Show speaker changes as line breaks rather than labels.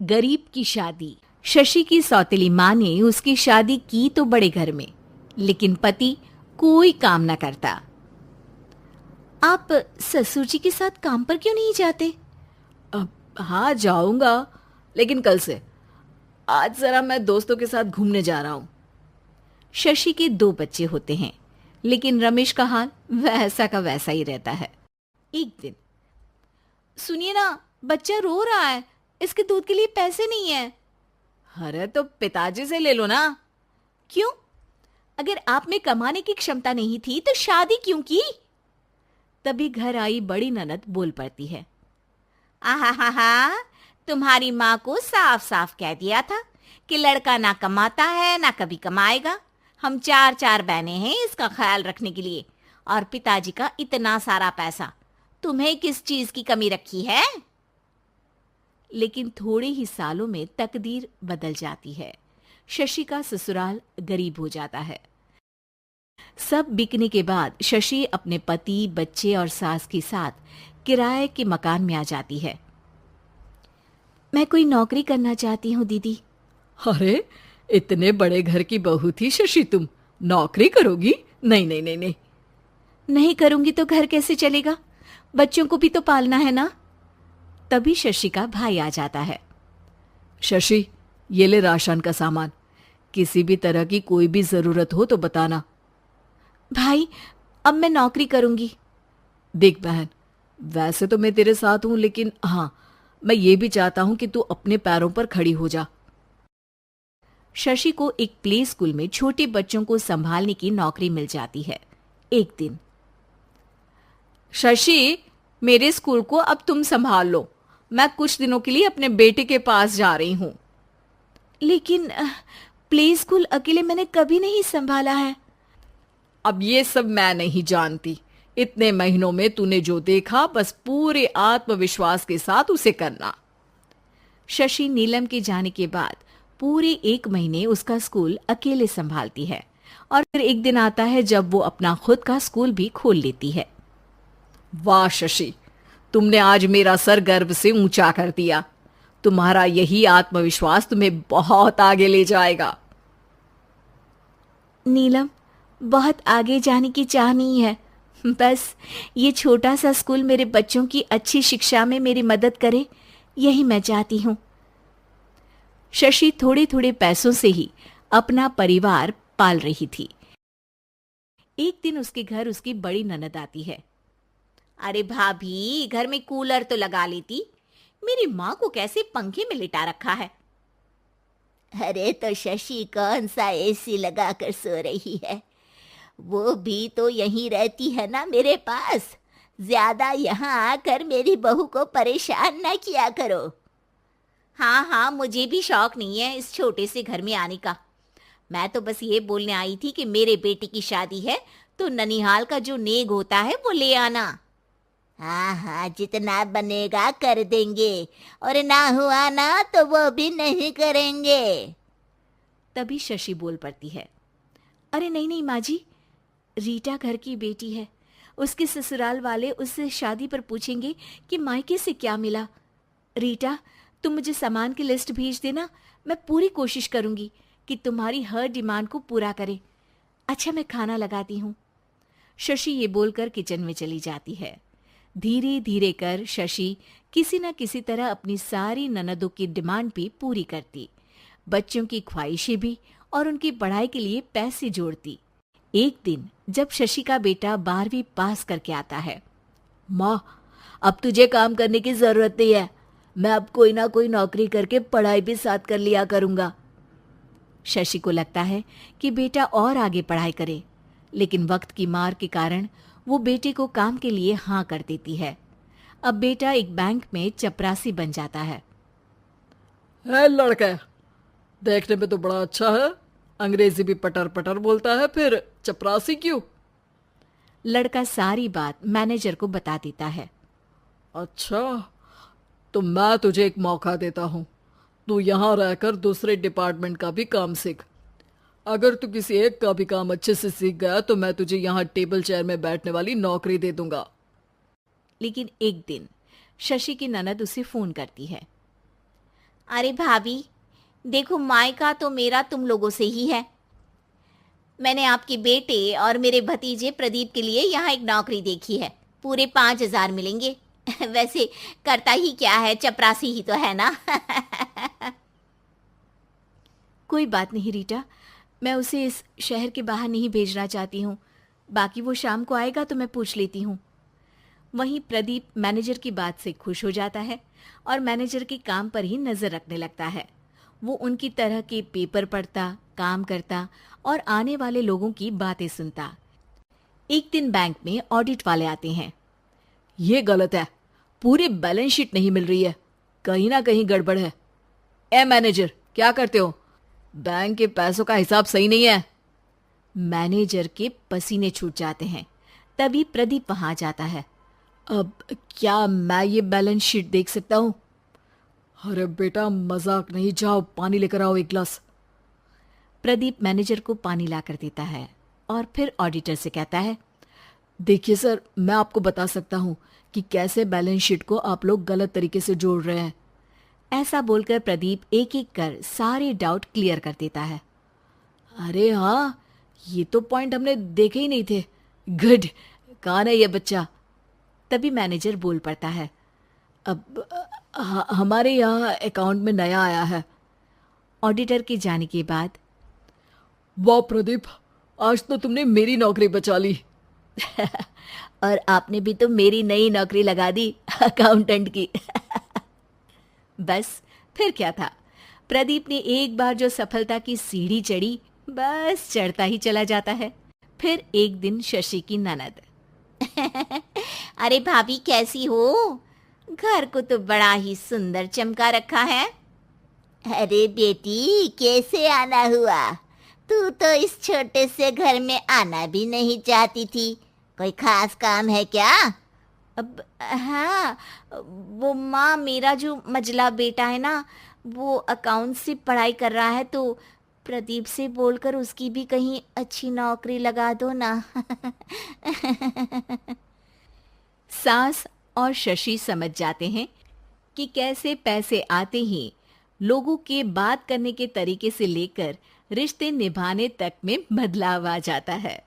गरीब की शादी। शशि की सौतेली माँ ने उसकी शादी की तो बड़े घर में, लेकिन पति कोई काम न करता। आप ससुर जी के साथ काम पर क्यों नहीं जाते?
हाँ जाऊंगा, लेकिन कल से। आज जरा मैं दोस्तों के साथ घूमने जा रहा हूँ।
शशि के 2 बच्चे होते हैं, लेकिन रमेश का हाल वैसा का वैसा ही रहता है। एक दिन, सुनिए ना, बच्चा रो रहा है, इसके दूध के लिए पैसे नहीं है।
अरे तो पिताजी से ले लो ना।
क्यों? अगर आप में कमाने की क्षमता नहीं थी तो शादी क्यों की? तभी घर आई बड़ी ननद बोल पड़ती है। आहा हा हा, तुम्हारी माँ को साफ साफ कह दिया था कि लड़का ना कमाता है ना कभी कमाएगा। हम 4 बहनें हैं इसका ख्याल रखने के लिए, और पिताजी का इतना सारा पैसा, तुम्हें किस चीज की कमी रखी है? लेकिन थोड़े ही सालों में तकदीर बदल जाती है। शशि का ससुराल गरीब हो जाता है। सब बिकने के बाद शशि अपने पति, बच्चे और सास के साथ किराए के मकान में आ जाती है। मैं कोई नौकरी करना चाहती हूँ दीदी।
अरे इतने बड़े घर की बहू थी शशि, तुम नौकरी करोगी? नहीं नहीं नहीं नहीं।
नहीं करूंगी तो घर कैसे चलेगा? बच्चों को भी तो पालना है ना। तभी शशि का भाई आ जाता है।
शशि, ये ले राशन का सामान, किसी भी तरह की कोई भी जरूरत हो तो बताना।
भाई, अब मैं नौकरी करूंगी।
देख बहन, वैसे तो मैं तेरे साथ हूं, लेकिन हाँ, मैं ये भी चाहता हूं कि तू अपने पैरों पर खड़ी हो जा।
शशि को एक प्ले स्कूल में छोटे बच्चों को संभालने की नौकरी मिल जाती है। एक दिन,
शशि, मेरे स्कूल को अब तुम संभाल लो। मैं कुछ दिनों के लिए अपने बेटे के पास जा रही हूं।
लेकिन प्ले स्कूल अकेले मैंने कभी नहीं संभाला है।
अब ये सब मैं नहीं जानती। इतने महीनों में तूने जो देखा, बस पूरे आत्मविश्वास के साथ उसे करना।
शशि नीलम के जाने के बाद पूरे 1 महीने उसका स्कूल अकेले संभालती है, और फिर एक दिन आता है जब वो अपना खुद का स्कूल भी खोल लेती है।
वाह शशि, तुमने आज मेरा सर गर्व से ऊंचा कर दिया। तुम्हारा यही आत्मविश्वास तुम्हें बहुत आगे ले जाएगा।
नीलम, बहुत आगे जाने की चाह नहीं है, बस ये छोटा सा स्कूल मेरे बच्चों की अच्छी शिक्षा में मेरी मदद करे, यही मैं चाहती हूँ। शशि थोड़े थोड़े पैसों से ही अपना परिवार पाल रही थी। एक दिन उसके घर उसकी बड़ी ननद आती है। अरे भाभी, घर में कूलर तो लगा लेती, मेरी माँ को कैसे पंखे में लिटा रखा है? अरे तो शशि कौन सा एसी लगा कर सो रही है? वो भी तो यहीं रहती है ना मेरे पास। ज्यादा यहाँ आकर मेरी बहू को परेशान ना किया करो। हाँ हाँ, मुझे भी शौक नहीं है इस छोटे से घर में आने का। मैं तो बस ये बोलने आई थी कि मेरे बेटे की शादी है तो ननिहाल का जो नेग होता है वो ले आना। हाँ हाँ, जितना बनेगा कर देंगे, और ना हुआ ना तो वो भी नहीं करेंगे। तभी शशि बोल पड़ती है। अरे नहीं नहीं माँ जी, रीटा घर की बेटी है, उसके ससुराल वाले उससे शादी पर पूछेंगे कि मायके से क्या मिला। रीटा, तुम मुझे सामान की लिस्ट भेज देना, मैं पूरी कोशिश करूंगी कि तुम्हारी हर डिमांड को पूरा करे। अच्छा, मैं खाना लगाती हूँ। शशि ये बोलकर किचन में चली जाती है। धीरे धीरे कर शशि किसी न किसी तरह अपनी सारी ननदों की डिमांड भी पूरी करती, बच्चों की ख्वाहिशें भी, और उनकी पढ़ाई के लिए पैसे जोड़ती। एक दिन जब शशि का बेटा 12वीं पास करके आता है।
माँ, अब तुझे काम करने की जरूरत नहीं है। मैं अब कोई ना कोई नौकरी करके पढ़ाई भी साथ कर लिया करूंगा।
शशि को लगता है कि बेटा और आगे पढ़ाई करे, लेकिन वक्त की मार के कारण वो बेटे को काम के लिए हाँ कर देती है। अब बेटा एक बैंक में चपरासी बन जाता है।
लड़का देखने में तो बड़ा अच्छा है, अंग्रेजी भी पटर पटर बोलता है, फिर चपरासी क्यों?
लड़का सारी बात मैनेजर को बता देता है।
अच्छा, तो मैं तुझे एक मौका देता हूँ। तू यहाँ रहकर दूसरे डिपार्टमेंट का भी काम सीख। अगर तू किसी एक का भी काम अच्छे से सीख गया तो मैं तुझे यहाँ टेबल चेयर में बैठने वाली नौकरी दे दूंगा।
लेकिन एक दिन शशि की ननद उसे फोन करती है। अरे भाभी, देखो मायका तो मेरा तुम लोगों से ही है। मैंने आपके बेटे और मेरे भतीजे प्रदीप के लिए यहाँ एक नौकरी देखी है, पूरे 5,000 मिलेंगे। वैसे करता ही क्या है, चपरासी ही तो है ना। कोई बात नहीं रीटा, मैं उसे इस शहर के बाहर नहीं भेजना चाहती हूँ। बाकी वो शाम को आएगा तो मैं पूछ लेती हूँ। वहीं प्रदीप मैनेजर की बात से खुश हो जाता है और मैनेजर के काम पर ही नजर रखने लगता है। वो उनकी तरह के पेपर पढ़ता, काम करता और आने वाले लोगों की बातें सुनता। एक दिन बैंक में ऑडिट वाले आते हैं।
ये गलत है, पूरी बैलेंस शीट नहीं मिल रही है, कहीं ना कहीं गड़बड़ है। ए मैनेजर, क्या करते हो? बैंक के पैसों का हिसाब सही नहीं है।
मैनेजर के पसीने छूट जाते हैं। तभी प्रदीप वहां जाता है।
अब क्या मैं ये बैलेंस शीट देख सकता हूँ? अरे बेटा, मजाक नहीं, जाओ पानी लेकर आओ एक गिलास।
प्रदीप मैनेजर को पानी लाकर देता है और फिर ऑडिटर से कहता है,
देखिए सर, मैं आपको बता सकता हूँ कि कैसे बैलेंस शीट को आप लोग गलत तरीके से जोड़ रहे हैं।
ऐसा बोलकर प्रदीप एक एक कर सारे डाउट क्लियर कर देता है।
अरे हाँ, ये तो पॉइंट हमने देखे ही नहीं थे। गुड, कौन है ये बच्चा?
तभी मैनेजर बोल पड़ता है,
अब हमारे यहाँ अकाउंट में नया आया है।
ऑडिटर के जाने के बाद,
वाह प्रदीप, आज तो तुमने मेरी नौकरी बचा ली।
और आपने भी तो मेरी नई नौकरी लगा दी, अकाउंटेंट की। बस फिर क्या था, प्रदीप ने एक बार जो सफलता की सीढ़ी चढ़ी, बस चढ़ता ही चला जाता है। फिर एक दिन शशि की ननद, अरे भाभी कैसी हो? घर को तो बड़ा ही सुंदर चमका रखा है।
अरे बेटी, कैसे आना हुआ? तू तो इस छोटे से घर में आना भी नहीं चाहती थी, कोई खास काम है क्या?
अब हाँ, वो माँ, मेरा जो मजला बेटा है ना, वो अकाउंट से पढ़ाई कर रहा है, तो प्रदीप से बोलकर उसकी भी कहीं अच्छी नौकरी लगा दो ना। सास और शशि समझ जाते हैं कि कैसे पैसे आते ही लोगों के बात करने के तरीके से लेकर रिश्ते निभाने तक में बदलाव आ जाता है।